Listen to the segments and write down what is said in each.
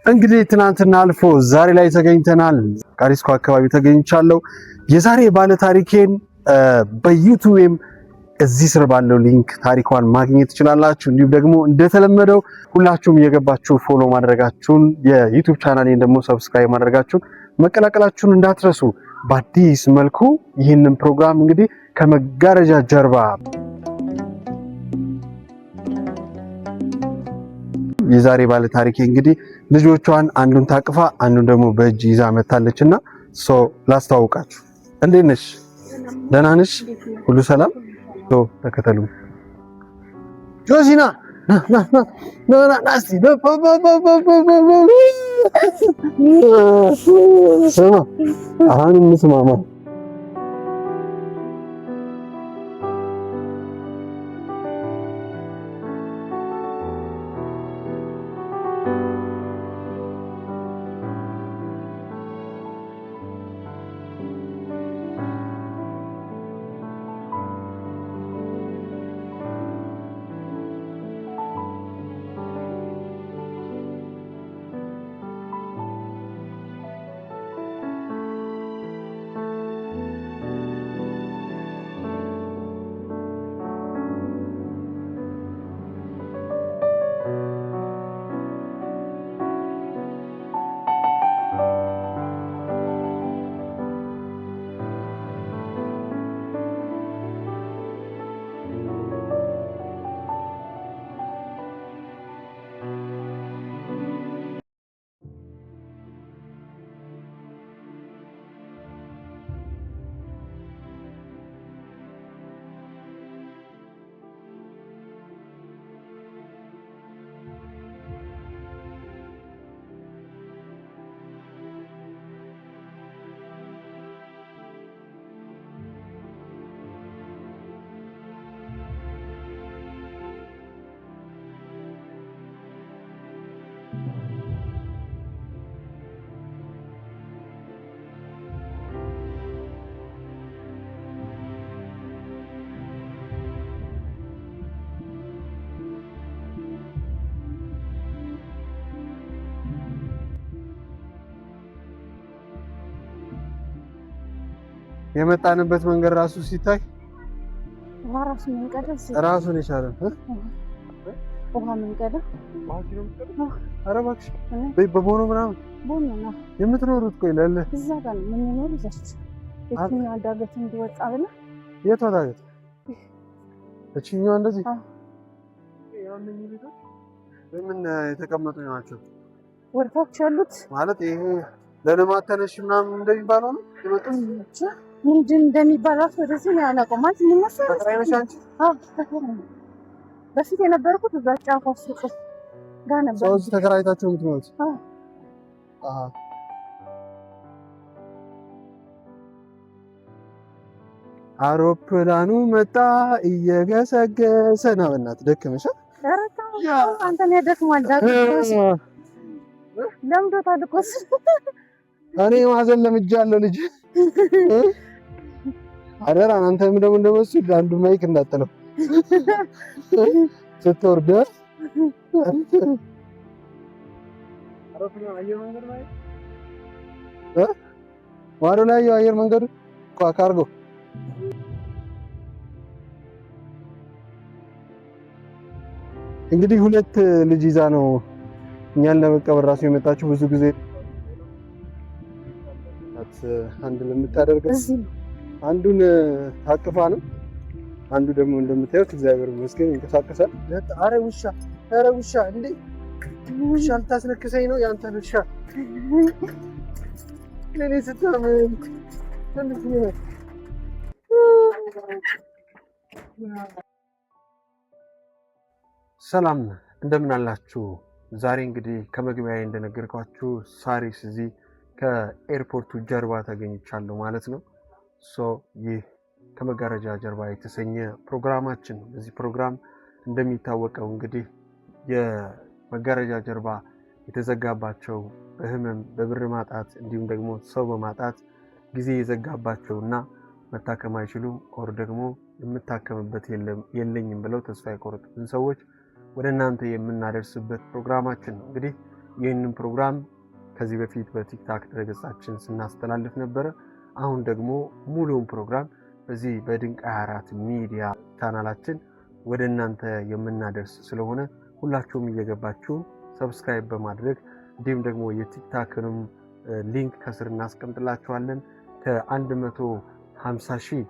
እንግዲህ ትናንትና አልፎ ዛሬ ላይ ተገኝተናል። ቃሪስኮ አካባቢ ተገኝቻለሁ። የዛሬ ባለ ታሪኬን በዩቲዩብም እዚህ ስር ባለው ሊንክ ታሪኳን ማግኘት ትችላላችሁ። እንዲሁም ደግሞ እንደተለመደው ሁላችሁም እየገባችሁ ፎሎ ማድረጋችሁን የዩቲዩብ ቻናሌን ደግሞ ሰብስክራይብ ማድረጋችሁን መቀላቀላችሁን እንዳትረሱ። በአዲስ መልኩ ይህንን ፕሮግራም እንግዲህ ከመጋረጃ ጀርባ የዛሬ ባለ ታሪኬ እንግዲህ ልጆቿን አንዱን ታቅፋ አንዱን ደግሞ በእጅ ይዛ መታለችና ላስተዋውቃችሁ። እንዴት ነሽ? ደህና ነሽ? ሁሉ ሰላም? ተከተሉ። ጆሲና ናስቲ አሁን እንስማማ። የመጣንበት መንገድ ራሱ ሲታይ ራሱን የቻለ ውሃ መንገድ ኧረ እባክሽ በቦኖ ምናምን የምትኖሩት ቆይ ለለ እዛ ጋር ነው የምንኖር። እዛች እቺኛዋ ዳገት እንዲወጣ ብለ የቷ ዳገት? እቺኛዋ እንደዚህ በምን የተቀመጡ ናቸው? ወርታች ያሉት ማለት ይሄ ለልማት ተነሽ ምናምን እንደሚባለው ነው የመጡት። ምንድን እንደሚባለው ወደዚህ ነው ያላቀው ማለት ምን መሰለሽ? ተከራይነሽ አንቺ? በፊት የነበርኩት እዛ ጫፍ ሱቅ ጋር ነበር። ሰው እዚህ ተከራይታችሁ የምትኖሩት? አውሮፕላኑ መጣ እየገሰገሰ ነው። በእናትህ ደከመሽ? ኧረ ተው አንተን ያደክማል። ዳግስ ለምዶታል እኮ እኔ ማዘን ለምጃለሁ ልጅ አደራ። አንተም ደግሞ እንደመስል አንዱ ማይክ እንዳጠለው ስትወርድ ማዶ ላይ የአየር መንገዱ ካርጎ እንግዲህ ሁለት ልጅ ይዛ ነው እኛን ለመቀበል ራሱ የመጣችው። ብዙ ጊዜ አንድ ለምታደርገው አንዱን ታቅፋ ነው። አንዱ ደግሞ እንደምታዩት እግዚአብሔር ይመስገን ይንቀሳቀሳል። ኧረ ውሻ እንዴ! ውሻ ልታስነክሰኝ ነው? ያንተን ውሻ ለኔ ስታምን ትንሽ ነው። ሰላም እንደምን አላችሁ? ዛሬ እንግዲህ ከመግቢያዬ እንደነገርኳችሁ ሳሪስ እዚህ ከኤርፖርቱ ጀርባ ተገኝቻለሁ ማለት ነው። ይህ ከመጋረጃ ጀርባ የተሰኘ ፕሮግራማችን። በዚህ ፕሮግራም እንደሚታወቀው እንግዲህ የመጋረጃ ጀርባ የተዘጋባቸው በህመም በብር ማጣት እንዲሁም ደግሞ ሰው በማጣት ጊዜ የዘጋባቸውና መታከም አይችሉም ኦር ደግሞ የምታከምበት የለኝም ብለው ተስፋ የቆረጡትን ሰዎች ወደ እናንተ የምናደርስበት ፕሮግራማችን ነው። እንግዲህ ይህንን ፕሮግራም ከዚህ በፊት በቲክታክ ድረገጻችን ስናስተላልፍ ነበረ። አሁን ደግሞ ሙሉውን ፕሮግራም በዚህ በድንቅ 24 ሚዲያ ቻናላችን ወደ እናንተ የምናደርስ ስለሆነ ሁላችሁም እየገባችሁ ሰብስክራይብ በማድረግ እንዲሁም ደግሞ የቲክታክንም ሊንክ ከስር እናስቀምጥላችኋለን። ከ150,000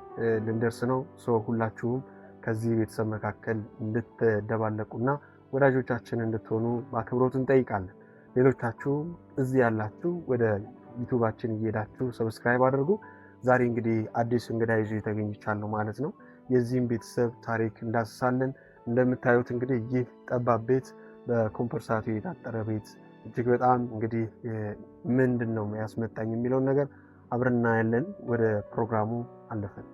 ልንደርስ ነው። ሁላችሁም ከዚህ ቤተሰብ መካከል እንድትደባለቁና ወዳጆቻችን እንድትሆኑ በአክብሮት እንጠይቃለን። ሌሎቻችሁም እዚህ ያላችሁ ወደ ዩቲዩባችን እየሄዳችሁ ሰብስክራይብ አድርጉ። ዛሬ እንግዲህ አዲስ እንግዳ ይዤ ተገኝቻለሁ ማለት ነው። የዚህም ቤተሰብ ታሪክ እንዳስሳለን። እንደምታዩት እንግዲህ ይህ ጠባብ ቤት በኮምፐርሳቱ የታጠረ ቤት እጅግ በጣም እንግዲህ ምንድን ነው ያስመጣኝ የሚለውን ነገር አብረን እናያለን። ወደ ፕሮግራሙ አለፈን።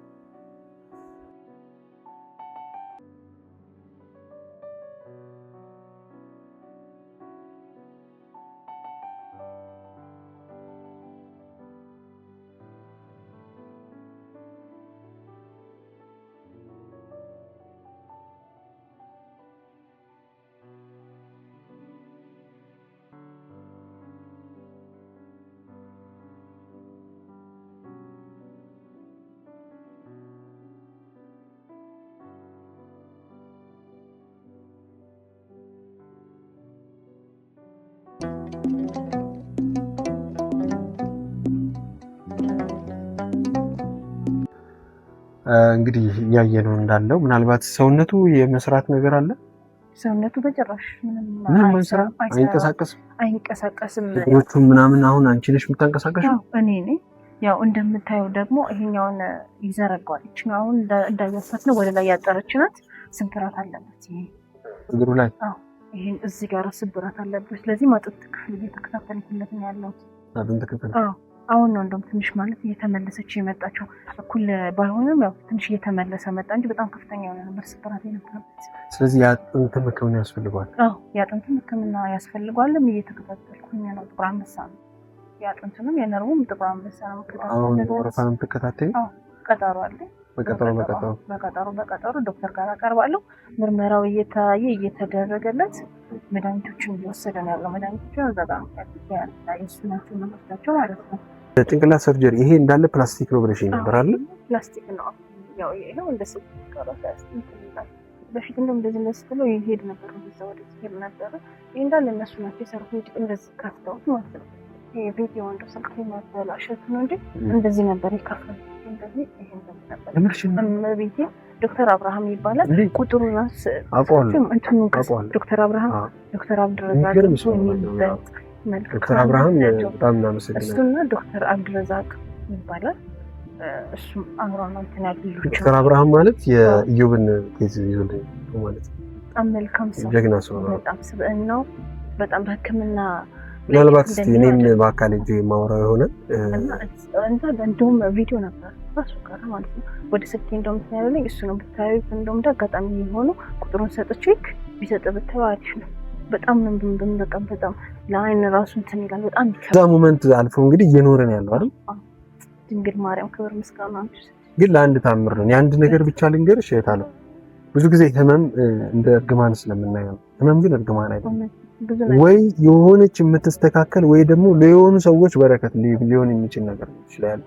እንግዲህ እያየነው እንዳለው ምናልባት ሰውነቱ የመስራት ነገር አለ። ሰውነቱ በጭራሽ ምንም አይንቀሳቀስም። እግሮቹም ምናምን አሁን አንቺ ነሽ የምታንቀሳቀሽው? እኔ ነኝ። ያው እንደምታየው ደግሞ ይሄኛውን ይዘረጋዋል። አሁን እንዳያሳት ነው ወደ ላይ ያጠረች ናት። ስብራት አለበት እግሩ ላይ። ይሄን እዚህ ጋር ስብራት አለበት። ስለዚህ ማጥንት ክፍል እየተከታተልኩለት ነው ያለው። አጥንት ክፍል አሁን ነው እንደውም ትንሽ ማለት እየተመለሰች የመጣችው። እኩል ባይሆንም ያው ትንሽ እየተመለሰ መጣ እንጂ በጣም ከፍተኛ የሆነ ነበር ስብራት የነበረበት። ስለዚህ የአጥንት ሕክምና ያስፈልገዋል? የአጥንት ሕክምና ያስፈልገዋልም እየተከታተልኩኝ ነው። ጥቁር አንበሳ ነው የአጥንቱንም የነርቡም ጥቁር አንበሳ ነው መከታተል። አሁን ወረፋንም ትከታተይ? ቀጠሮ አለ። በቀጠሮ ዶክተር ጋር አቀርባለሁ። ምርመራው እየታየ እየተደረገለት መድኃኒቶችን እየወሰደ ነው ያለው። መድኃኒቶቹ በጣም እሱ ናቸው መመርታቸው ማለት ነው። ጭንቅላት ሰርጀሪ ይሄ እንዳለ ፕላስቲክ ነው ብለሽ ነበር አይደል? ፕላስቲክ ነው ያው ይሄው እንደ ሰው በፊት እንደውም እንደዚህ መስሎ ይሄድ ነበር ወደዛ ወደዚህ ሄድ ነበር። ይሄ እንዳለ እነሱ ናቸው የሰሩት እንደዚህ ከፍተውት ማለት ነው። ይሄ ቪዲዮ እንደው ስልክ ማበላሸት ነው እንጂ እንደዚህ ነበር ይከፈል እንደዚህ ይሄ ነበር። ቤቴ ዶክተር አብርሃም ይባላል። ቁጥሩን ዶክተር አብርሃም ዶክተር አብድረዛቅ ዶክተር አብርሃም በጣም እናመሰግናለን። እሱና ዶክተር አብድረዛቅ ይባላል። እሱም አብርሃም እንትን ያሉት ዶክተር አብርሃም ማለት የኢዮብን ኬዝ ይዞልኝ ማለት ነው። በጣም መልካም ሰው፣ ጀግና ሰው ነው። በጣም ስብዕናው በጣም በሕክምና ምናልባት እኔም በአካል እጄ ማውራው የሆነ እንደውም ቪዲዮ ነበር ራሱ ጋር ማለት ነው። ወደ ስልኬ እንደውም ያለኝ እሱ ነው ብታዩ። እንደውም አጋጣሚ የሆኑ ቁጥሩን ሰጥቼ ቢሰጥ ብታዩ አሪፍ ነው። በጣም በጣም ለአይን ራሱ እንትን ይላል። በጣም እዛ ሞመንት አልፎ እንግዲህ እየኖረን ያለው አይደል? ድንግል ማርያም ክብር ምስጋና ግን ለአንድ ታምር ነው። የአንድ ነገር ብቻ ልንገርሽ እህታለሁ። ብዙ ጊዜ ህመም እንደ እርግማን ስለምናየው፣ ህመም ግን እርግማን አይደለም። ወይ የሆነች የምትስተካከል ወይ ደግሞ ለየሆኑ ሰዎች በረከት ሊሆን የሚችል ነገር ይችላል።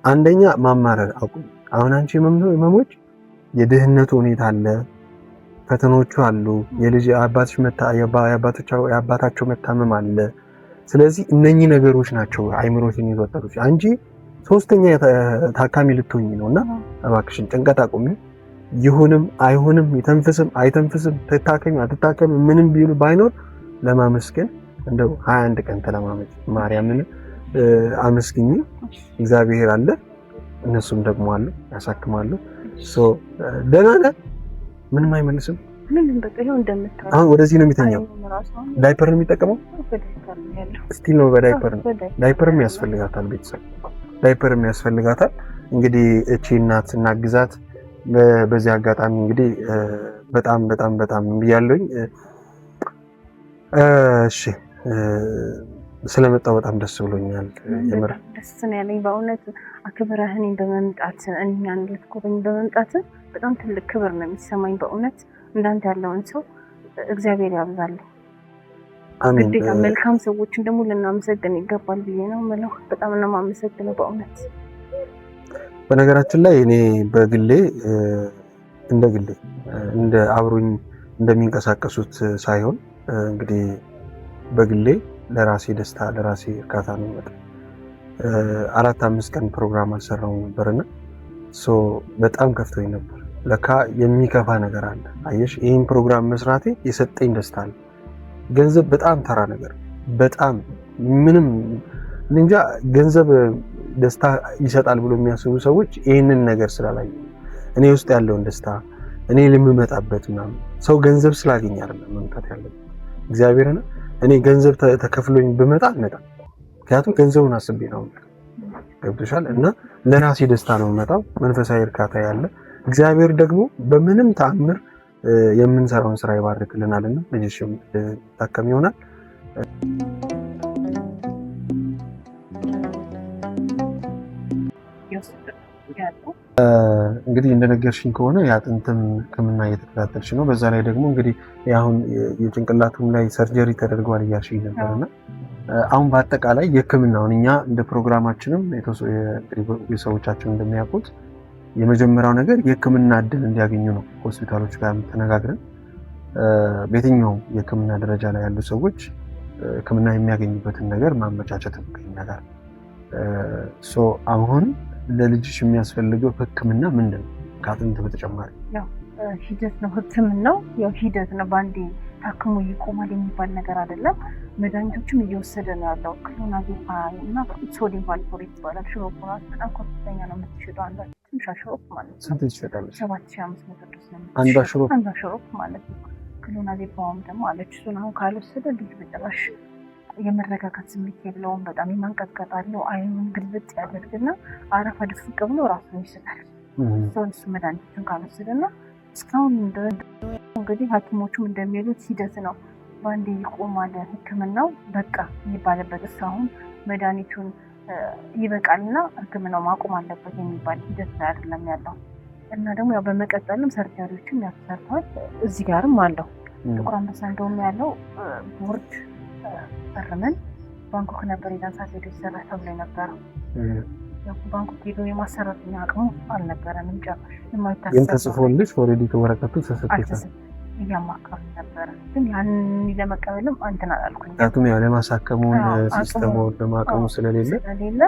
አንደኛ ማማረር አቁም። አሁን አንቺ ህመሞች የድህነቱ ሁኔታ አለ፣ ፈተኖቹ አሉ፣ የልጅ የአባታቸው መታመም አለ። ስለዚህ እነኚህ ነገሮች ናቸው አይምሮሽን ይወጠሩት። አንቺ ሶስተኛ ታካሚ ልትሆኚ ነውና እባክሽን ጭንቀት አቁሚ። ይሁንም አይሁንም ይተንፍስም አይተንፍስም ተታከሚ አትታከሚ ምንም ቢሉ ባይኖር ለማመስገን እንደው 21 ቀን ተለማመጭ። ማርያምን አመስግኝ። እግዚአብሔር አለ፣ እነሱም ደግሞ አለ ያሳክማሉ። ደህና ነህ? ምንም አይመልስም። ምንም በቃ ይሄው እንደምታውቁ አሁን ወደዚህ ነው የሚተኛው። ዳይፐር ነው የሚጠቀመው። ስቲል ነው በዳይፐር ነው። ዳይፐርም ያስፈልጋታል፣ ቤተሰብ ዳይፐርም ያስፈልጋታል። እንግዲህ እቺ እናት እናግዛት። በዚህ አጋጣሚ እንግዲህ በጣም ብያለሁኝ። እሺ ስለመጣው በጣም ደስ ብሎኛል። የምር ደስ ነው ያለኝ በእውነት አክብረህኝ በመምጣት እኛን ልትጎበኝ በመምጣት በጣም ትልቅ ክብር ነው የሚሰማኝ። በእውነት እንዳንተ ያለውን ሰው እግዚአብሔር ያብዛልኝ። ግዴታ መልካም ሰዎችን ደግሞ ልናመሰግን ይገባል ብዬ ነው የምለው። በጣም ነው የማመሰግነው በእውነት። በነገራችን ላይ እኔ በግሌ እንደ አብሮኝ እንደሚንቀሳቀሱት ሳይሆን እንግዲህ በግሌ ለራሴ ደስታ ለራሴ እርካታ ነው የምመጣው። 4-5 ቀን ፕሮግራም አልሰራሁም ነበርና በጣም ከፍቶኝ ነበር። ለካ የሚከፋ ነገር አለ። አየሽ ይህን ፕሮግራም መስራቴ የሰጠኝ ደስታ አለ። ገንዘብ በጣም ተራ ነገር፣ በጣም ምንም እንጃ። ገንዘብ ደስታ ይሰጣል ብሎ የሚያስቡ ሰዎች ይህንን ነገር ስላላዩ እኔ ውስጥ ያለውን ደስታ እኔ ልምመጣበት ምናምን ሰው ገንዘብ ስላገኝ አይደለም መምጣት ያለበት። እግዚአብሔርን እኔ ገንዘብ ተከፍሎኝ ብመጣ አልመጣም። ምክንያቱም ገንዘቡን አስቤ ነው። ገብቶሻል? እና ለራሴ ደስታ ነው የምመጣው። መንፈሳዊ እርካታ ያለ እግዚአብሔር ደግሞ በምንም ተአምር የምንሰራውን ስራ ይባርክልናልና ልጅሽም ታከም ይሆናል። እንግዲህ እንደነገርሽኝ ከሆነ የአጥንትም ሕክምና እየተከታተልሽ ነው። በዛ ላይ ደግሞ እንግዲህ አሁን የጭንቅላቱም ላይ ሰርጀሪ ተደርጓል እያልሽኝ ነበርና አሁን በአጠቃላይ የሕክምናውን እኛ እንደ ፕሮግራማችንም የሰዎቻችን እንደሚያውቁት የመጀመሪያው ነገር የሕክምና እድል እንዲያገኙ ነው። ሆስፒታሎች ጋር ተነጋግረን በየትኛውም የሕክምና ደረጃ ላይ ያሉ ሰዎች ሕክምና የሚያገኙበትን ነገር ማመቻቸት ነው ከኛ ጋር። አሁን ለልጅሽ የሚያስፈልገው ሕክምና ምንድን ነው? ከአጥንት በተጨማሪ ያው ሂደት ነው። ሕክምናው ያው ሂደት ነው። ባንዴ ታክሞ ይቆማል የሚባል ነገር አይደለም። መድኃኒቶችም እየወሰደ ነው ያለው። ክሎናዜፓም እና ሶዲየም ቫልፖሬት ይባላል። ሽሮፕ ራሱ በጣም ከፍተኛ ነው የምትሸጠው። አንዷ ትንሿ ሽሮፕ ማለት ነው። ስንት ትሸጣለች? 7500 ድረስ ነው አንዷ ሽሮፕ ማለት ነው። ክሎናዜፓም ደግሞ አለች። እሱን አሁን ካልወሰደ ልጅ በጭራሽ የመረጋጋት ስሜት የለውም። በጣም የማንቀጥቀጥ አለው። አይኑን ግልብጥ ያደርግና አረፋ ድፍቅ ብሎ ራሱን ይስታል። እሱ መድኃኒቶችን ካልወሰደና እስካሁን እንግዲህ ሐኪሞቹም እንደሚሉት ሂደት ነው። በአንዴ ይቆማል ሕክምናው በቃ የሚባልበት እስካሁን መድኃኒቱን ይበቃልና ሕክምናው ማቆም አለበት የሚባል ሂደት ላይ አይደለም ያለው እና ደግሞ ያው በመቀጠልም ሰርጀሪዎችም ያሰርተዋል። እዚህ ጋርም አለው ጥቁር አንበሳ እንደውም ያለው ቦርድ ፈርመን ባንኮክ ነበር የዳንሳት ሄዶ ይሰራ ተብሎ የነበረው። ባንኮክ ሄዶ የማሰራተኛ አቅሙ አልነበረንም ጨራሽ። ግን ተጽፎልሽ ኦልሬዲ ወረቀቱ ተሰጥቶታል። እያማከሩ ነበረ ግን ያንን ለመቀበልም አንተን አላልኩኝ። ምክንያቱም ያው ለማሳከሙን ሲስተሙ ለማቀሙ ስለሌለ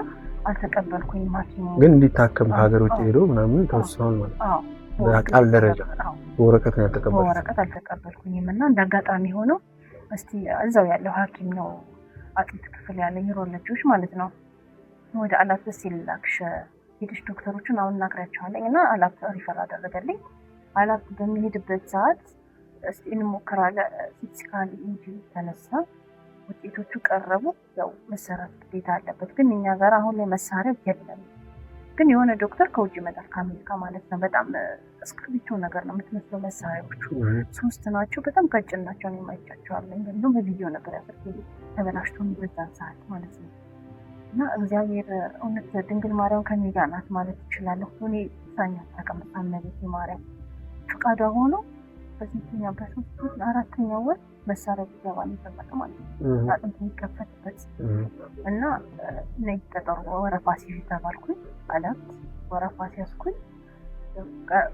አልተቀበልኩኝም። ሐኪሙ ግን እንዲታከም ከሀገሮች ሄዶ ምናምን ተወስኗል ማለት ነው። በቃል ደረጃ በወረቀት ነው ያልተቀበልኩት። በወረቀት አልተቀበልኩኝም እና እንዳጋጣሚ ሆነው እስቲ እዛው ያለው ሐኪም ነው አጥንት ክፍል ያለ ኒውሮሎጂዎች ማለት ነው ወደ አላት ሲል ላክሽ ሄድሽ ዶክተሮችን አሁን እናግራቸዋለኝ እና አላት ሪፈር አደረገልኝ። አላት በሚሄድበት ሰዓት እስቲ እንሞክራለን ፊዚካሊ ኢንጂ ተነሳ። ውጤቶቹ ቀረቡ። ያው መሰራት ግዴታ አለበት ግን እኛ ጋር አሁን ላይ መሳሪያ የለም። ግን የሆነ ዶክተር ከውጭ መጣ ከአሜሪካ ማለት ነው። በጣም እስክሪብቶ ነገር ነው የምትመስለው። መሳሪያዎቹ 3 ናቸው። በጣም ቀጭን ናቸው። ነው የማይቻቸዋለኝ ግን በቪዲዮ ነበር ያፈርኩት ተበላሽቶ በዛን ሰዓት ማለት ነው። እና እግዚአብሔር እውነት ድንግል ማርያም ከኔ ጋር ናት ማለት እችላለሁ። እኔ ሳኛ ተቀምጣ ነብይ ማርያም ፍቃዷ ሆኖ በስንተኛው በ3 4ኛው ወር መሳሪያ ቢገባ ነው ማለት ነው። አጥንት የሚከፈትበት እና ነይ ተጠሩ ወረፋ ሲይዝ ተባልኩኝ። አላት ወረፋ ሲያስኩኝ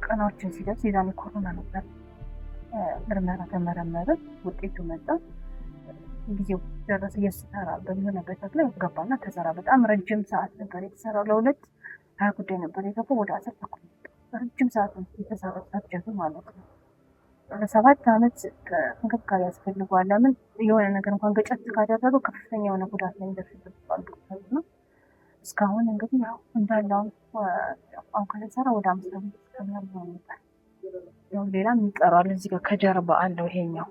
ቀናዎችን ሲደርስ የዛኔ ኮሮና ነበር። ምርመራ ተመረመረ። ውጤቱ መጣ። ጊዜው ደረሰ። የስተራ በሚሆንበት ላይ ገባና ተሰራ። በጣም ረጅም ሰዓት ነበር የተሰራው። ለ2 ጉዳይ ነበር የገባው። ወደ 10 ተኩል ረጅም ሰዓት የተሰራው ሰርጀሪ ማለት ነው። ለ7 ዓመት እንክብካቤ ያስፈልገዋል። ለምን የሆነ ነገር እንኳን ገጨት ካደረገው ከፍተኛ የሆነ ጉዳት ላይ እንደርሰበት ነው። እስካሁን እንግዲህ ያው እንዳለው አሁን ከተሰራ ወደ 5 ዓመት ከምናምን ነበር። ያው ሌላም ይቀራል እዚህ ጋር ከጀርባ አለው። ይሄኛው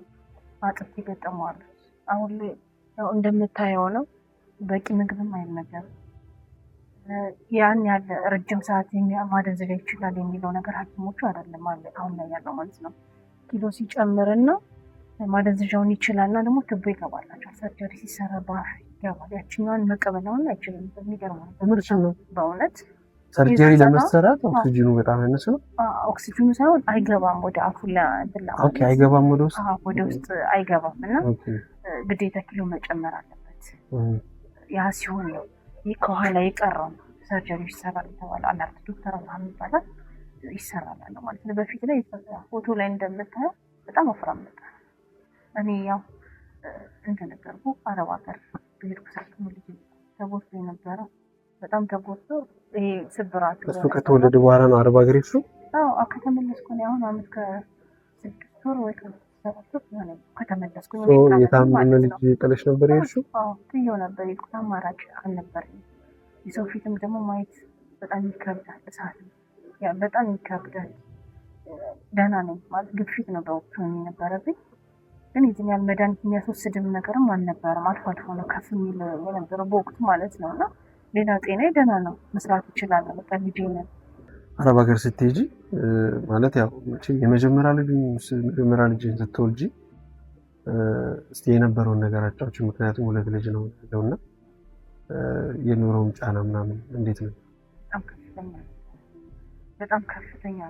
አጥንት ይገጠማል። አሁን ላይ ያው እንደምታየው ነው። በቂ ምግብም አይነገርም። ያን ያለ ረጅም ሰዓት ማደንዘዣ ይችላል የሚለው ነገር ሐኪሞቹ አይደለም አለ አሁን ላይ ያለው ማለት ነው። ኪሎ ሲጨምርና ማደንዘዣውን ይችላልና ደግሞ ትቦ ይገባላቸዋል። ሰርጀሪ ሲሰራ ባፍ ይገባል። ያችኛውን መቀበላውን አይችልም። በሚገርመው ትምህርት ነው በእውነት ሰርጀሪ ለመሰራት ኦክሲጅኑ በጣም ያነሰ ነው። ኦክሲጅኑ ሳይሆን አይገባም ወደ አፉ አይገባም ወደ ውስጥ አይገባም እና ግዴታ ኪሎ መጨመር አለበት። ያ ሲሆን ነው ይህ ከኋላ የቀረው ሰርጀሪ ይሰራል ተባለ። አላርት ዶክተር አብርሃም ይባላል ይሰራል ማለት ነው። በፊት ላይ ፎቶ ላይ እንደምታየው በጣም ወፍራም ነበር። እኔ ያው እንደነገርኩ አረብ ሀገር በሄድኩ ሰዓት ልጅ ተጎድቶ የነበረ በጣም ተጎድቶ ይሄ ስብራት እሱ ከተወለደ በኋላ ነው አረብ ሀገር እሱ ከተመለስኩ ነው አሁን አመት ከ6 ወር ወይ ከ7 ወር ነው ከተመለስኩ ነው። የታመመ ልጅ ጥለሽ ነበር የሄድሽው? ጥዬው ነበር የሄድኩት። አማራጭ አልነበረኝም። የሰው ፊትም ደግሞ ማየት በጣም ይከብዳል። እሳት ያ በጣም ይከብዳል። ደህና ነኝ ማለት ግፊት ነው በወቅቱ የነበረብኝ፣ ግን የዚህ ያህል መድኃኒት የሚያስወስድም ነገርም አልነበረም። አልፎ አልፎ ነው ከፍ የሚል የነበረው በወቅቱ ማለት ነው። እና ሌላ ጤና ደህና ነው፣ መስራት ይችላል። በቃ ልጄ ነው። አረብ ሀገር ስትሄጂ ማለት ያው የመጀመሪያ ልጅን ስትወልጂ እስቲ የነበረውን ነገር አጫውች። ምክንያቱም 2 ልጅ ነው ያለውና የኑሮውም ጫና ምናምን እንዴት ነው? በጣም ከፍተኛ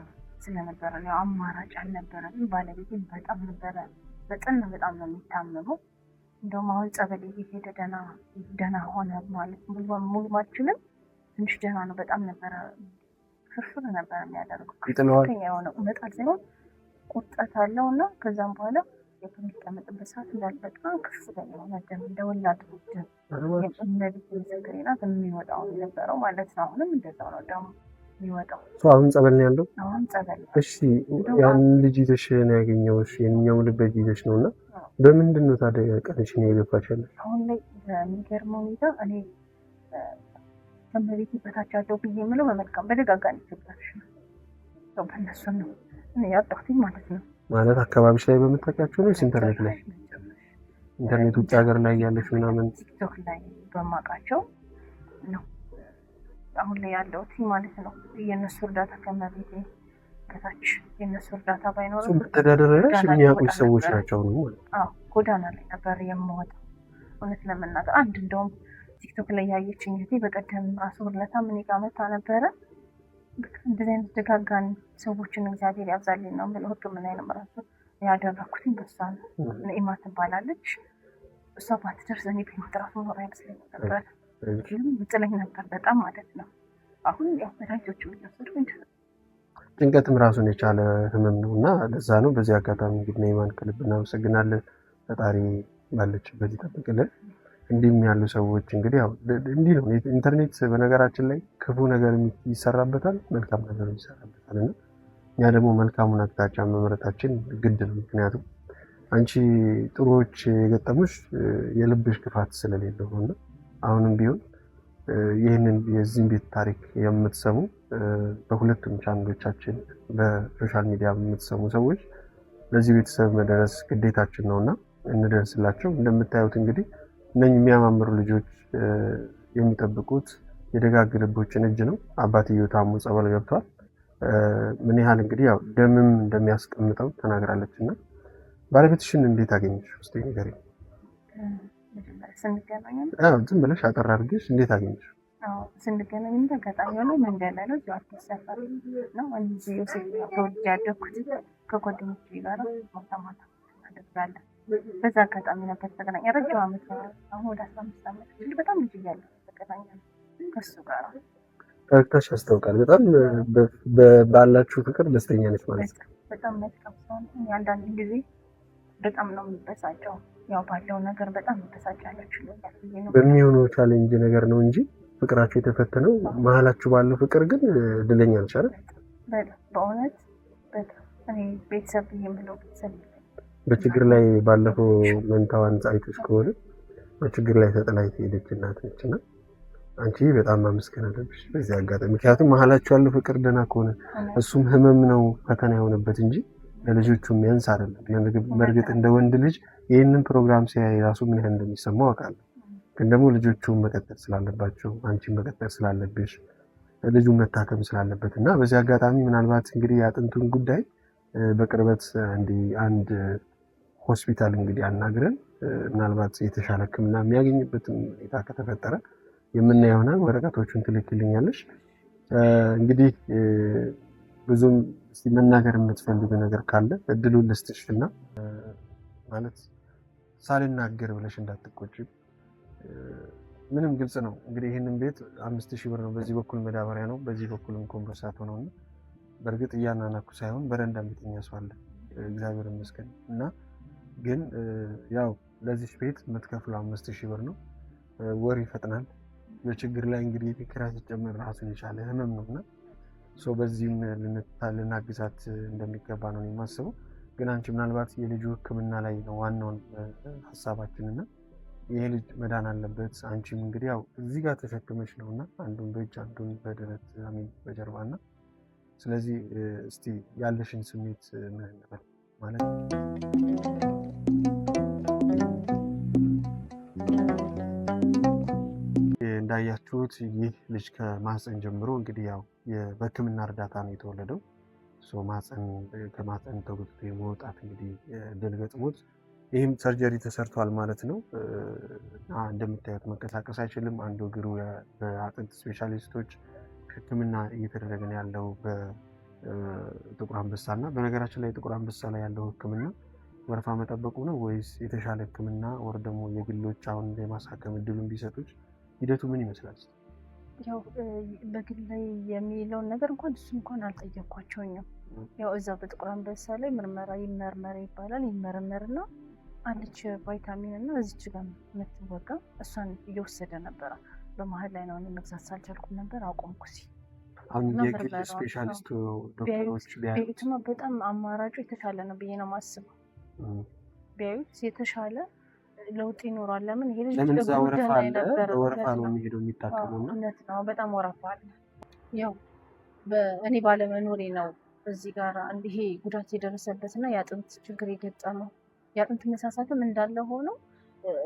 ስለነበረ ነው። አማራጭ አልነበረም። ባለቤቴም በጣም ነበረ በጣም ነው የሚታመመው። እንደውም አሁን ጸበል እየሄደ ደህና ሆነ ማለት ሙሉ ማችልም ትንሽ ደህና ነው። በጣም ነበረ ፍርፍር ነበር የሚያደርገው። ከፍተኛ የሆነ መጣል ሳይሆን ቁጣት አለው እና ከዛም በኋላ የሚቀመጥበት ሰዓት እንዳለ በጣም ከፍተኛ የሆነ ደም እንደወላድ ደም የእመቤት ምስክሬ ናት የሚወጣው የነበረው ማለት ነው። አሁንም እንደዛው ነው ደሙ የሚወጣው። አሁን ጸበል ነው ያለው? አሁን ጸበል። እሺ ያን ልጅ ይዘሽ ነው ያገኘሁሽ የኛው ልጅ ይዘሽ ነውና በምንድን ነው ታዲያ ቀንሽን የገፋሽ ያለሽ? አሁን ላይ በሚገርመው ሁኔታ እኔ ከመቤት በታች ያለው ብዬ የምለው በመልካም በደጋጋሚ ተብላሽ ነው በእነሱ ነው እኔ ያጣሁትኝ ማለት ነው። ማለት አካባቢሽ ላይ በመታወቂያቸው ነው ኢንተርኔት ላይ ኢንተርኔት ውጭ ሀገር ላይ ያለሽ ምናምን ቲክቶክ ላይ በማውቃቸው ነው አሁን ላይ ያለሁት ማለት ነው። የእነሱ እርዳታ ከመቤት ከታች የእነሱ እርዳታ ባይኖርም ተዳደረሽ የሚያውቁሽ ሰዎች ናቸው ነው ማለት ነው። ጎዳና ላይ ነበር የምወጣው እውነት ለመናገር። አንድ እንደውም ቲክቶክ ላይ ያየችኝ እህቴ በቀደም ራሱ ሁለታ ምን ይቃመታ ነበረ። እንደዚህ አይነት ደጋጋን ሰዎችን እግዚአብሔር ያብዛልኝ ነው ብለው ሕክምና ራሱ ያደረኩት በሷ ነው። ነኢማ ትባላለች። እሷ ባትደርስ እኔ ቢሞትራሱ ኖር አይመስለኝ ነበር። ግን ብጥለኝ ነበር በጣም ማለት ነው። አሁን ያው መድኃኒቶቹ እየወሰድኩ ጭንቀትም ራሱን የቻለ ህመም ነው እና ለዛ ነው። በዚህ አጋጣሚ እንግዲህ ነኢማን ከልብ እናመሰግናለን። ፈጣሪ ባለችበት ይጠብቅልን። እንዲህም ያሉ ሰዎች እንግዲህ ያው እንዲህ ነው ኢንተርኔት። በነገራችን ላይ ክፉ ነገር ይሰራበታል፣ መልካም ነገር ይሰራበታል እና እኛ ደግሞ መልካሙን አቅጣጫ መምረጣችን ግድ ነው። ምክንያቱም አንቺ ጥሩዎች የገጠሙሽ የልብሽ ክፋት ስለሌለው ነው እና አሁንም ቢሆን ይህንን የዚህን ቤት ታሪክ የምትሰሙ በሁለቱም ቻናሎቻችን በሶሻል ሚዲያ የምትሰሙ ሰዎች ለዚህ ቤተሰብ መድረስ ግዴታችን ነውና እንደርስላቸው። እንደምታዩት እንግዲህ እነኚህ የሚያማምሩ ልጆች የሚጠብቁት የደጋግ ልቦችን እጅ ነው። አባትየው ታሞ ጸበል ገብቷል። ምን ያህል እንግዲህ ያው ደምም እንደሚያስቀምጠው ተናግራለች እና ባለቤትሽን እንዴት አገኘሽ? ውስጥ ንገሪኝ። ዝም ብለሽ አጠር አድርገሽ እንዴት አገኘሽ? ስንገናኝ አጋጣሚ ሆኖ መንገድ ላይ ነው። አዲስ ሰፈር ነው እንጂ ዮሴፍ ተወልጄ ያደግኩት ከጓደኞቼ ጋር ማታ ማታ አደርጋለሁ። በዛ አጋጣሚ ነበር ተገናኘ። ረጅም ዓመት አሁን ወደ 15 ዓመት በጣም ልጅ እያለሁ ተገናኘን ከሱ ጋር። ፈገግታሽ ያስታውቃል። በጣም ባላችሁ ፍቅር ደስተኛ ነች ማለት ነው። በጣም መልካም ሰው ነው። አንዳንድ ጊዜ በጣም ነው የሚበሳጨው። ያው ባለው ነገር በጣም ይበሳጫለች። በሚሆነው ቻሌንጅ ነገር ነው እንጂ ፍቅራችሁ የተፈተነው መሀላችሁ ባለው ፍቅር ግን ድለኛ ነች አይደል? በእውነት በጣም እኔ ቤተሰብ የምለው ቤተሰብ በችግር ላይ ባለፈው መንታዋን አይተሽ ከሆነ በችግር ላይ ተጥላ ሄደች እናት ነች እና አንቺ በጣም ማመስገን አለብሽ በዚህ አጋጣሚ። ምክንያቱም መሀላችሁ ያለው ፍቅር ደህና ከሆነ እሱም ህመም ነው ፈተና የሆነበት እንጂ ለልጆቹ የሚያንስ አይደለም። በእርግጥ እንደ ወንድ ልጅ ይህንን ፕሮግራም ሲያይ ራሱ ምን ያህል እንደሚሰማው አውቃለሁ። ግን ደግሞ ልጆቹ መቀጠል ስላለባቸው አንቺን መቀጠል ስላለብሽ ልጁ መታከም ስላለበት እና በዚህ አጋጣሚ ምናልባት እንግዲህ የአጥንቱን ጉዳይ በቅርበት እንዲህ አንድ ሆስፒታል እንግዲህ አናግረን ምናልባት የተሻለ ሕክምና የሚያገኝበትን ሁኔታ ከተፈጠረ የምናየው ይሆናል። ወረቀቶቹን ትልክልኛለሽ። እንግዲህ ብዙም እስቲ መናገር የምትፈልጉ ነገር ካለ እድሉን ልስጥሽና ማለት ሳልናገር ብለሽ እንዳትቆጪ። ምንም ግልጽ ነው እንግዲህ ይህንን ቤት 5000 ብር ነው። በዚህ በኩል መዳበሪያ ነው፣ በዚህ በኩልም ኮምፖርሳቶ ነው። እና በእርግጥ እያናናኩ ሳይሆን በረንዳ ቤተኛ ሰው አለ እግዚአብሔር ይመስገን። እና ግን ያው ለዚህ ቤት የምትከፍለው 5000 ብር ነው። ወር ይፈጥናል። በችግር ላይ እንግዲህ ኪራይ ሲጨመር ራሱን የቻለ ህመም ነው እና በዚህም ልናግዛት እንደሚገባ ነው የማስበው። ግን አንቺ ምናልባት የልጁ ሕክምና ላይ ነው ዋናውን ሀሳባችን እና ይሄ ልጅ መዳን አለበት። አንቺም እንግዲህ ያው እዚህ ጋር ተሸክመሽ ነው እና አንዱን በእጅ አንዱን በደረት በጀርባ እና ስለዚህ እስቲ ያለሽን ስሜት ምን እንበል ማለት እንዳያችሁት ይህ ልጅ ከማህፀን ጀምሮ እንግዲህ ያው በህክምና እርዳታ ነው የተወለደው። ከማህፀን ተጎትቶ የመውጣት እንግዲህ ድል ገጥሞት ይህም ሰርጀሪ ተሰርቷል ማለት ነው። እንደምታዩት መንቀሳቀስ አይችልም። አንዱ እግሩ በአጥንት ስፔሻሊስቶች ህክምና እየተደረገ ነው ያለው በጥቁር አንበሳ እና በነገራችን ላይ ጥቁር አንበሳ ላይ ያለው ህክምና ወረፋ መጠበቁ ነው ወይስ የተሻለ ህክምና ወር ደግሞ የግሎች አሁን የማሳከም እድሉን ቢሰጡች ሂደቱ ምን ይመስላል? ያው በግል ላይ የሚለውን ነገር እሱ እንኳን አልጠየኳቸውኝም። ያው እዛ በጥቁር አንበሳ ላይ ምርመራ ይመርመር ይባላል። ይመረመርና አለች ቫይታሚን እና እዚች ጋር የምትወጋ እሷን እየወሰደ ነበረ። በመሀል ላይ ነው መግዛት ሳልቻልኩም ነበር አቆምኩ። አሁን የግል ስፔሻሊስት ዶክተሮች ቢያዩትማ በጣም አማራጩ የተሻለ ነው ብዬ ነው የማስበው። ቢያዩት የተሻለ ለውጥ ይኖራል። ለምን ይሄ ልጅ ወረፋ አለ፣ በወረፋ ነው የሚሄደው የሚታከመው እና እውነት ነው በጣም ወረፋ አለ። ያው እኔ ባለመኖሬ ነው እዚህ ጋር ይሄ ጉዳት የደረሰበት እና የአጥንት ችግር የገጠመው። የአጥንት መሳሳትም እንዳለ ሆኖ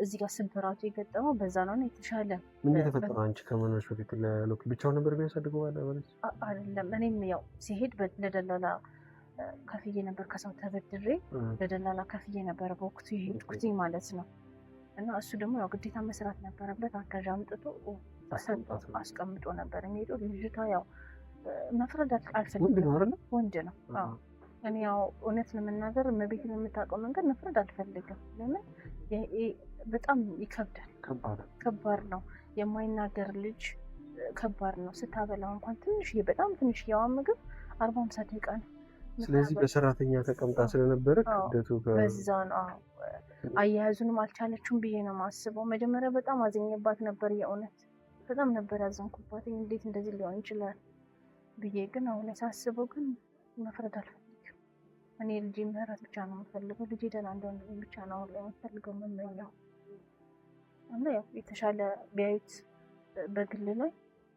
እዚህ ጋር ስብራቱ የገጠመው በዛ ነው። የተሻለ ምን የተፈጠረው? አንቺ ከመኖርሽ በፊት ለሎክ ብቻው ነበር የሚያሳድገው ማለት አይደለም። እኔም ያው ሲሄድ ለደላላ ከፍዬ ነበር፣ ከሰው ተበድሬ ለደላላ ከፍዬ ነበር በወቅቱ የሄድኩት ማለት ነው። እና እሱ ደግሞ ያው ግዴታ መስራት ነበረበት። አጋዥ አምጥቶ አስቀምጦ ነበር የሚሄደው። ልጅቷ ያው መፍረድ አልፈልግም። ወንድ ነው። እኔ ያው እውነት ለመናገር እመቤትን የምታውቀው መንገድ መፍረድ አልፈልግም። ለምን በጣም ይከብዳል፣ ከባድ ነው። የማይናገር ልጅ ከባድ ነው። ስታበላው እንኳን በጣም ትንሽዬዋ ምግብ 40-50 ደቂቃ ነው። ስለዚህ በሰራተኛ ተቀምጣ ስለነበረ ክብደቱ በዛ ነው። አያያዙንም አልቻለችውም ብዬ ነው የማስበው። መጀመሪያ በጣም አዝኜባት ነበር። የእውነት በጣም ነበር ያዘንኩባት። እንዴት እንደዚህ ሊሆን ይችላል ብዬ ግን አሁን ሳስበው ግን መፍረድ አልፈልግም። እኔ ልጄ ምህረት ብቻ ነው የምፈልገው። ልጄ ደህና እንደሆነ ብቻ ነው አሁን ላይ የምፈልገው የምመኘው። እና ያው የተሻለ ቢያዩት በግል ላይ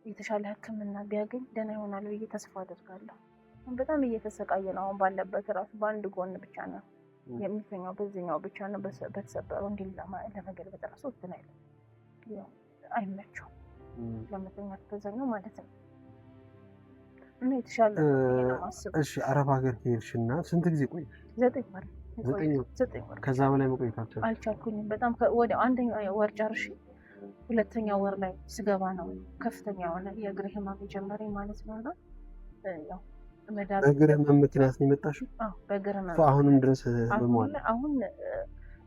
የተሻለ ሕክምና ቢያገኝ ደህና ይሆናል ብዬ ተስፋ አደርጋለሁ። በጣም እየተሰቃየ ነው አሁን ባለበት ራሱ በአንድ ጎን ብቻ ነው የሚተኛው፣ በዚህኛው ብቻ ነው በተሰበረው እንዲል ለመገልበጥ ራሱ እንትን አይልም። ያው አይመቸውም ለመተኛት በዛኛው ማለት ነው። እና የተሻለ ነው ማስብ። እሺ አረብ ሀገር ሄድሽና ስንት ጊዜ ቆየሽ? 9 ወር። 9 ወር። ከዛ በላይ መቆየት አልቻልኩኝም። በጣም ወደ አንደኛ ወር ጨርሼ ሁለተኛ ወር ላይ ስገባ ነው ከፍተኛ የሆነ የእግር ህመም የጀመረኝ ማለት ነው። እና ያው በእግር ህመም ምክንያት ነው የመጣሽው? አዎ በእግር ህመም። አሁንም ድረስ በመዋል አሁን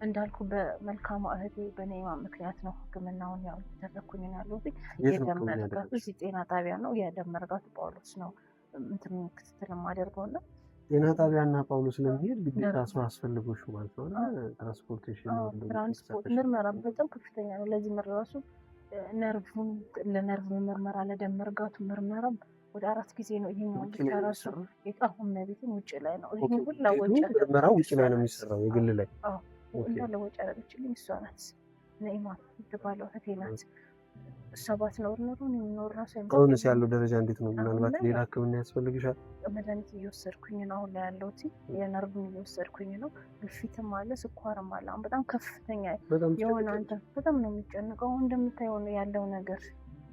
እንዳልኩ በመልካም እህቴ በኔማ ምክንያት ነው ህክምናውን ያው ተደረኩኝ ነው ያለሁት። የደም መርጋቱ እዚህ ጤና ጣቢያ ነው። የደም መርጋቱ ጳውሎስ ነው እንትን ክትትል የማደርገውና ጤና ጣቢያና ጳውሎስ ለመሄድ ግዴታ ሰው አስፈልጎሽ ማለት ነው። ትራንስፖርቴሽን ትራንስፖርት ምርመራ በጣም ከፍተኛ ነው። ለዚህ ምራሱ ነርቭን ለነርቭ ምርመራ ለደም መርጋቱ ምርመራ ወደ 4 ጊዜ ነው። ይሄኛው ብቻ ራሱ የጣሁን ነቢትን ውጭ ላይ ነው። ይሄን ሁሉ ወጪ ምርመራው ውጭ ላይ ነው የሚሰራው የግል ላይ እንዳለ ወጪ አደረገችልኝ እሷ ናት። ነኢማ የምትባለው እህቴ ናት። እሷ ባትኖር ኖሮ የሚኖር ራሱ አሁንስ ያለው ደረጃ እንዴት ነው? ምናልባት ሌላ ህክምና ያስፈልግሻል? መድኃኒት እየወሰድኩኝ ነው አሁን ላይ ያለሁት። የነርቭን እየወሰድኩኝ ነው። ግፊትም አለ፣ ስኳርም አለ። አሁን በጣም ከፍተኛ የሆነ አንተ በጣም ነው የሚጨንቀው። አሁን እንደምታየው ነው ያለው ነገር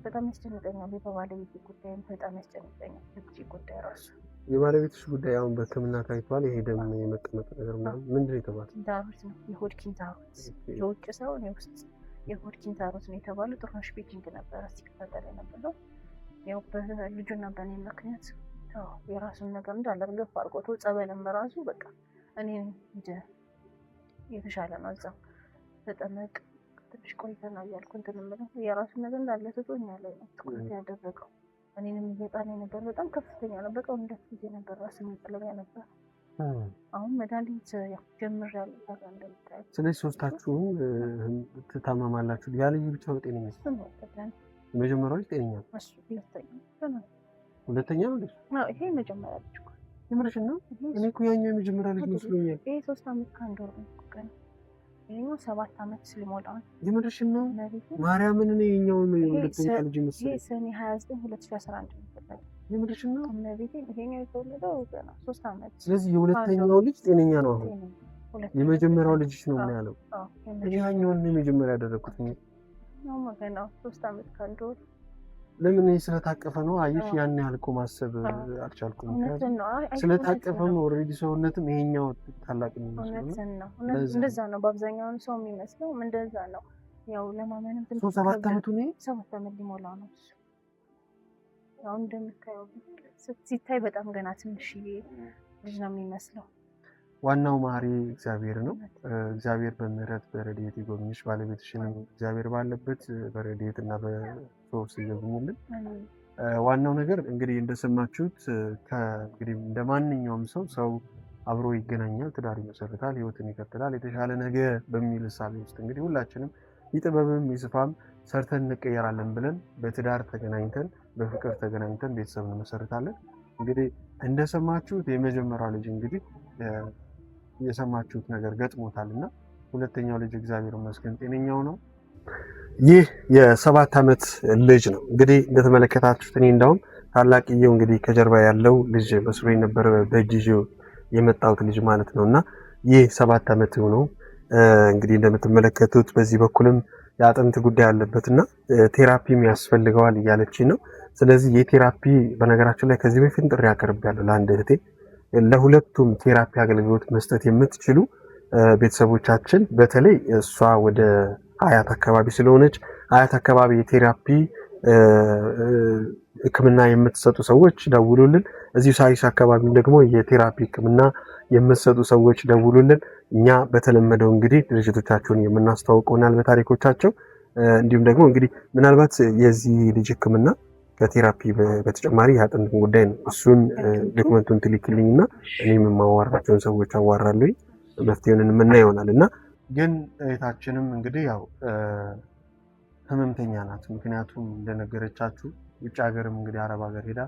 በጣም ያስጨንቀኛል። የባለቤቴ ጉዳይም በጣም ያስጨንቀኛል። ልጅ ጉዳይ ራሱ የባለቤትሽ ጉዳይ አሁን በህክምና ታይቷል። ይሄ ደም የመቀመጥ ነገር ምንድን ነው የተባለው? ኪንታሮት ነው፣ የሆድ ኪንታሮት። የውጭ ሳይሆን የውስጥ የሆድ ኪንታሮት ነው የተባለው። ጥሩነሽ ቤኪንግ ነበረ ሲከታተል የነበረው። ያው በልጁና በእኔ ምክንያት የራሱን ነገር እንዳለ ገፍ አድርጎት ጸበልም በራሱ በቃ እኔ የተሻለ ነው እዛው ተጠመቅ ትንሽ ቆይተናል ያልኩ እንትን የምለው የራሱ ነገር እንዳለ ትቶኛ ላይ ነው ትኩረት ያደረገው። እኔንም እየጣለኝ ነበር። በጣም ከፍተኛ ነው። በቃ እንደት ጊዜ ነበር ራስን ጥለኛ ነበር። አሁን መድኃኒት ያው ጀምሬያለሁ ታዲያ እንደምታየው። ስለዚህ ሶስታችሁም ትታመማላችሁ። ያ ልጅ ብቻ ነው ጤነኛ? የመጀመሪያው ልጅ ጤነኛ ነው። እሱ ሁለተኛ ነው ልጅ? አዎ ይሄ መጀመሪያ ልጅ እኮ የምርሽን ነው? እኔ እኮ ያኛው የመጀመሪያ ልጅ መስሎኛል። ይሄ 3 ዓመት ከአንድ ወር ነው እኮ ቀን። ይሄኛው 7 ዓመት ሊሞላው ነው። የምርሽን ነው? ማርያምን እኔ የኛውን ሁለተኛ ልጅ መስሎኝ። ይሄ ሰኔ 29 2011 ነው። የምርሽን ነው? እነቤቴ ይሄኛው የተወለደው ገና 3 ዓመት። ስለዚህ የሁለተኛው ልጅ ጤነኛ ነው አሁን። የመጀመሪያው ልጅሽ ነው ምን ያለው? እኔ ያኛውን የመጀመሪያ ያደረኩት ነው። ገና 3 ዓመት ከአንድ ወር። ለምን ስለታቀፈ ነው? አየሽ ያን ያህል እኮ ማሰብ አልቻልኩም። ስለታቀፈም ኦልሬዲ ሰውነትም ይሄኛው ታላቅ ነው። እንደዛ ነው በአብዛኛው ሰው የሚመስለው እንደዛ ነው። ያው ለማመንም ትንሽ 7 ዓመቱ ነው። 7 ዓመት ሊሞላው ነው። ያው እንደምታየው ሲታይ በጣም ገና ትንሽዬ ልጅ ነው የሚመስለው። ዋናው ማሪ እግዚአብሔር ነው። እግዚአብሔር በምህረት በረድኤት ይጎብኝሽ። ባለቤትሽንም እግዚአብሔር ባለበት በረድኤት እና በፈውስ ይጎብኝልን። ዋናው ነገር እንግዲህ እንደሰማችሁት እንግዲህ እንደማንኛውም ሰው አብሮ ይገናኛል፣ ትዳር ይመሰርታል፣ ህይወትን ይቀጥላል የተሻለ ነገ በሚል እሳቤ ውስጥ እንግዲህ ሁላችንም ይጥበብም ይስፋም ሰርተን እንቀየራለን ብለን በትዳር ተገናኝተን በፍቅር ተገናኝተን ቤተሰብ እንመሰርታለን። እንግዲህ እንደሰማችሁት የመጀመሪያው ልጅ እንግዲህ የሰማችሁት ነገር ገጥሞታልና ሁለተኛው ልጅ እግዚአብሔር ይመስገን ጤነኛው ነው። ይህ የ7 ዓመት ልጅ ነው እንግዲህ እንደተመለከታችሁት። እኔ እንዳውም ታላቅየው እንግዲህ ከጀርባ ያለው ልጅ መስሎ ነበር በእጅ ይዤው የመጣሁት ልጅ ማለት ነውና ይህ 7 ዓመት ነው እንግዲህ እንደምትመለከቱት። በዚህ በኩልም የአጥንት ጉዳይ አለበትና ቴራፒም ያስፈልገዋል እያለች ነው። ስለዚህ የቴራፒ በነገራችን ላይ ከዚህ በፊት ጥሪ አቀርቤያለሁ ለአንድ እህቴ ለሁለቱም ቴራፒ አገልግሎት መስጠት የምትችሉ ቤተሰቦቻችን፣ በተለይ እሷ ወደ አያት አካባቢ ስለሆነች አያት አካባቢ የቴራፒ ሕክምና የምትሰጡ ሰዎች ደውሉልን። እዚሁ ሳሪስ አካባቢ ደግሞ የቴራፒ ሕክምና የምትሰጡ ሰዎች ደውሉልን። እኛ በተለመደው እንግዲህ ድርጅቶቻቸውን የምናስተዋውቀውናል በታሪኮቻቸው። እንዲሁም ደግሞ እንግዲህ ምናልባት የዚህ ልጅ ሕክምና ከቴራፒ በተጨማሪ የአጥንት ጉዳይ ነው። እሱን ዶክመንቱን ትልክልኝና እኔም የማዋራቸውን ሰዎች አዋራለሁ፣ መፍትሄውን የምናየው ይሆናል። እና ግን እህታችንም እንግዲህ ያው ህመምተኛ ናት። ምክንያቱም እንደነገረቻችሁ ውጭ ሀገርም እንግዲህ አረብ ሀገር ሄዳ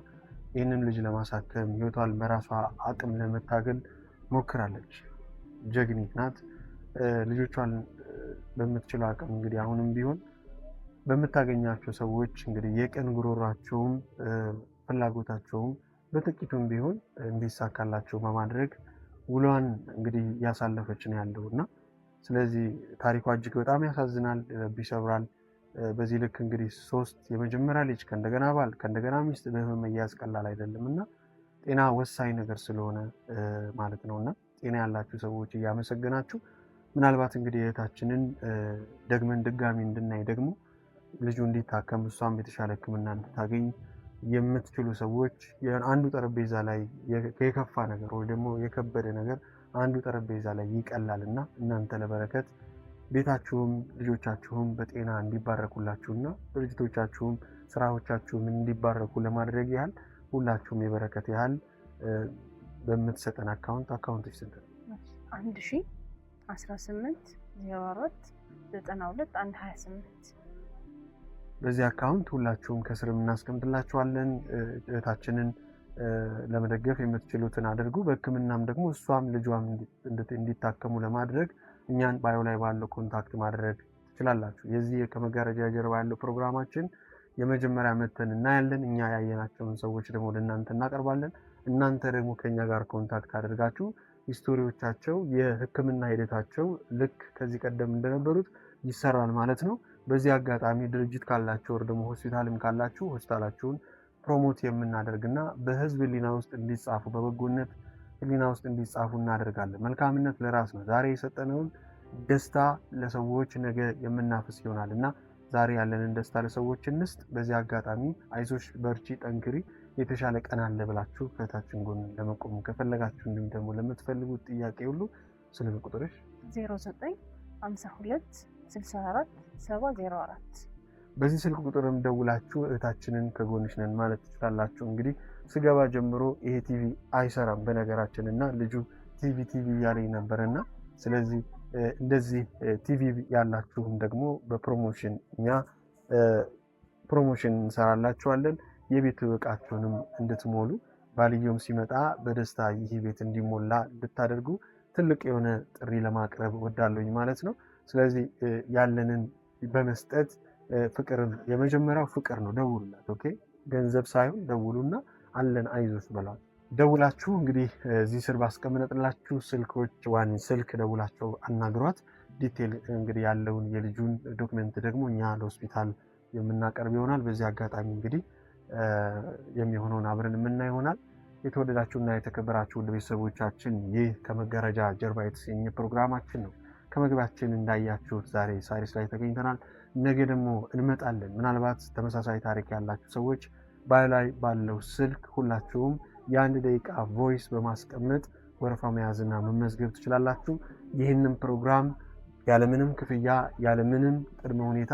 ይህንን ልጅ ለማሳከም ህይወቷን በራሷ አቅም ለመታገል ሞክራለች። ጀግኒት ናት። ልጆቿን በምትችለው አቅም እንግዲህ አሁንም ቢሆን በምታገኛቸው ሰዎች እንግዲህ የቀን ጉሮሯቸውም ፍላጎታቸውም በጥቂቱም ቢሆን እንዲሳካላቸው በማድረግ ውሏን እንግዲህ ያሳለፈች ነው ያለውና ስለዚህ ታሪኳ እጅግ በጣም ያሳዝናል፣ ልብ ይሰብራል። በዚህ ልክ እንግዲህ 3 የመጀመሪያ ልጅ ከእንደገና ባል ከእንደገና ሚስት በህመም መያዝ ቀላል አይደለምና ጤና ወሳኝ ነገር ስለሆነ ማለት ነውና ጤና ያላችሁ ሰዎች እያመሰገናችሁ ምናልባት እንግዲህ እህታችንን ደግመን ድጋሚ እንድናይ ደግሞ ልጁ እንዲታከም እሷም የተሻለ ሕክምና እንድታገኝ የምትችሉ ሰዎች አንዱ ጠረጴዛ ላይ የከፋ ነገር ወይ ደግሞ የከበደ ነገር አንዱ ጠረጴዛ ላይ ይቀላልና እናንተ ለበረከት ቤታችሁም ልጆቻችሁም በጤና እንዲባረኩላችሁና ድርጅቶቻችሁም ስራዎቻችሁም እንዲባረኩ ለማድረግ ያህል ሁላችሁም የበረከት ያህል በምትሰጠን አካውንት ይሰጥ 1018 04 92 128 በዚህ አካውንት ሁላችሁም ከስር እናስቀምጥላችኋለን። እህታችንን ለመደገፍ የምትችሉትን አድርጉ። በህክምናም ደግሞ እሷም ልጇም እንዲታከሙ ለማድረግ እኛን ባዮ ላይ ባለው ኮንታክት ማድረግ ትችላላችሁ። የዚህ ከመጋረጃ ጀርባ ያለው ፕሮግራማችን የመጀመሪያ መተን እናያለን። እኛ ያየናቸውን ሰዎች ደግሞ ለእናንተ እናቀርባለን። እናንተ ደግሞ ከኛ ጋር ኮንታክት አድርጋችሁ ሂስቶሪዎቻቸው የህክምና ሂደታቸው ልክ ከዚህ ቀደም እንደነበሩት ይሰራል ማለት ነው። በዚህ አጋጣሚ ድርጅት ካላችሁ ወር ደግሞ ሆስፒታልም ካላችሁ ሆስፒታላችሁን ፕሮሞት የምናደርግና በህዝብ ህሊና ውስጥ እንዲጻፉ በበጎነት ህሊና ውስጥ እንዲጻፉ እናደርጋለን። መልካምነት ለራስ ነው። ዛሬ የሰጠነውን ደስታ ለሰዎች ነገ የምናፍስ ይሆናልና ዛሬ ያለንን ደስታ ለሰዎች እንስጥ። በዚህ አጋጣሚ አይዞሽ፣ በርቺ፣ ጠንክሪ፣ የተሻለ ቀን አለ ብላችሁ ከታችን ጎን ለመቆም ከፈለጋችሁ እንዲሁም ደግሞ ለምትፈልጉት ጥያቄ ሁሉ ስልክ ቁጥርሽ 09 52 64 704 በዚህ ስልክ ቁጥርም ደውላችሁ እህታችንን ከጎንሽ ነን ማለት ትችላላችሁ። እንግዲህ ስገባ ጀምሮ ይሄ ቲቪ አይሰራም በነገራችንና ልጁ ቲቪ ያለኝ ነበርና ስለዚህ እንደዚህ ቲቪ ያላችሁም ደግሞ በፕሮሞሽን እኛ ፕሮሞሽን እንሰራላችኋለን። የቤት ዕቃችሁንም እንድትሞሉ ባልየውም ሲመጣ በደስታ ይህ ቤት እንዲሞላ እንድታደርጉ ትልቅ የሆነ ጥሪ ለማቅረብ ወዳለሁኝ ማለት ነው። ስለዚህ ያለንን በመስጠት ፍቅርን የመጀመሪያው ፍቅር ነው። ደውሉላት። ኦኬ ገንዘብ ሳይሆን ደውሉና አለን አይዞሽ በሏት። ደውላችሁ እንግዲህ እዚህ ስር ባስቀምጥላችሁ ስልኮች ዋን ስልክ ደውላችሁ አናግሯት። ዲቴል እንግዲህ ያለውን የልጁን ዶክመንት ደግሞ እኛ ለሆስፒታል የምናቀርብ ይሆናል። በዚህ አጋጣሚ እንግዲህ የሚሆነውን አብረን የምናይ ይሆናል። የተወደዳችሁና የተከበራችሁ ቤተሰቦቻችን ይህ ከመጋረጃ ጀርባ የተሰኘ ፕሮግራማችን ነው። ከመግባችን እንዳያችሁት ዛሬ ሳሪስ ላይ ተገኝተናል። ነገ ደግሞ እንመጣለን። ምናልባት ተመሳሳይ ታሪክ ያላችሁ ሰዎች ላይ ባለው ስልክ ሁላችሁም የአንድ ደቂቃ ቮይስ በማስቀመጥ ወረፋ መያዝና መመዝገብ ትችላላችሁ። ይህንን ፕሮግራም ያለምንም ክፍያ ያለምንም ቅድመ ሁኔታ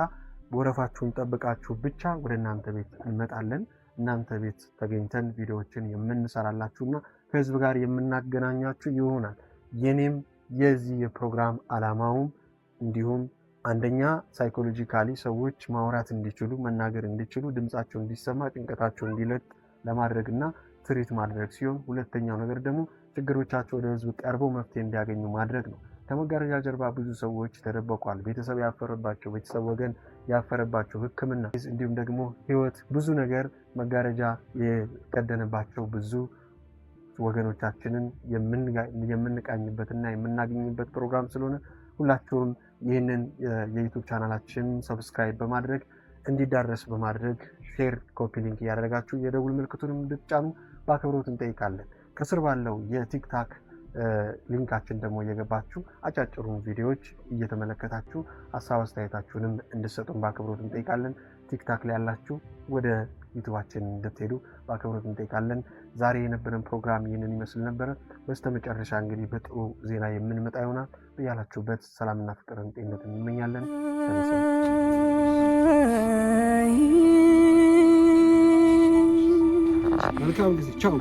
ወረፋችሁን ጠብቃችሁ ብቻ ወደ እናንተ ቤት እንመጣለን። እናንተ ቤት ተገኝተን ቪዲዮዎችን የምንሰራላችሁና ከህዝብ ጋር የምናገናኛችሁ ይሆናል። የኔም የዚህ የፕሮግራም ዓላማውም እንዲሁም አንደኛ ሳይኮሎጂካሊ ሰዎች ማውራት እንዲችሉ መናገር እንዲችሉ ድምጻቸው እንዲሰማ ጭንቀታቸው እንዲለቅ ለማድረግና ትሪት ማድረግ ሲሆን፣ ሁለተኛው ነገር ደግሞ ችግሮቻቸው ወደ ህዝብ ቀርበው መፍትሄ እንዲያገኙ ማድረግ ነው። ከመጋረጃ ጀርባ ብዙ ሰዎች ተደብቀዋል። ቤተሰብ ያፈረባቸው፣ ቤተሰብ ወገን ያፈረባቸው፣ ሕክምና እንዲሁም ደግሞ ህይወት ብዙ ነገር መጋረጃ የቀደነባቸው ብዙ ወገኖቻችንን የምንቃኝበትና የምናገኝበት ፕሮግራም ስለሆነ ሁላችሁም ይህንን የዩቲዩብ ቻናላችን ሰብስክራይብ በማድረግ እንዲዳረስ በማድረግ ሼር፣ ኮፒ ሊንክ እያደረጋችሁ የደውል ምልክቱንም እንድትጫኑ በአክብሮት እንጠይቃለን። ከስር ባለው የቲክታክ ሊንካችን ደግሞ እየገባችሁ አጫጭሩን ቪዲዮዎች እየተመለከታችሁ ሀሳብ አስተያየታችሁንም እንድትሰጡን በአክብሮት እንጠይቃለን። ቲክታክ ላይ ያላችሁ ወደ ዩቲዩባችን እንድትሄዱ በአክብሮት እንጠይቃለን። ዛሬ የነበረን ፕሮግራም ይህንን ይመስል ነበረ። በስተመጨረሻ እንግዲህ በጥሩ ዜና የምንመጣ ይሆናል። ያላችሁበት ሰላምና ፍቅርን ጤንነት እንመኛለን። መልካም ጊዜ። ቻው።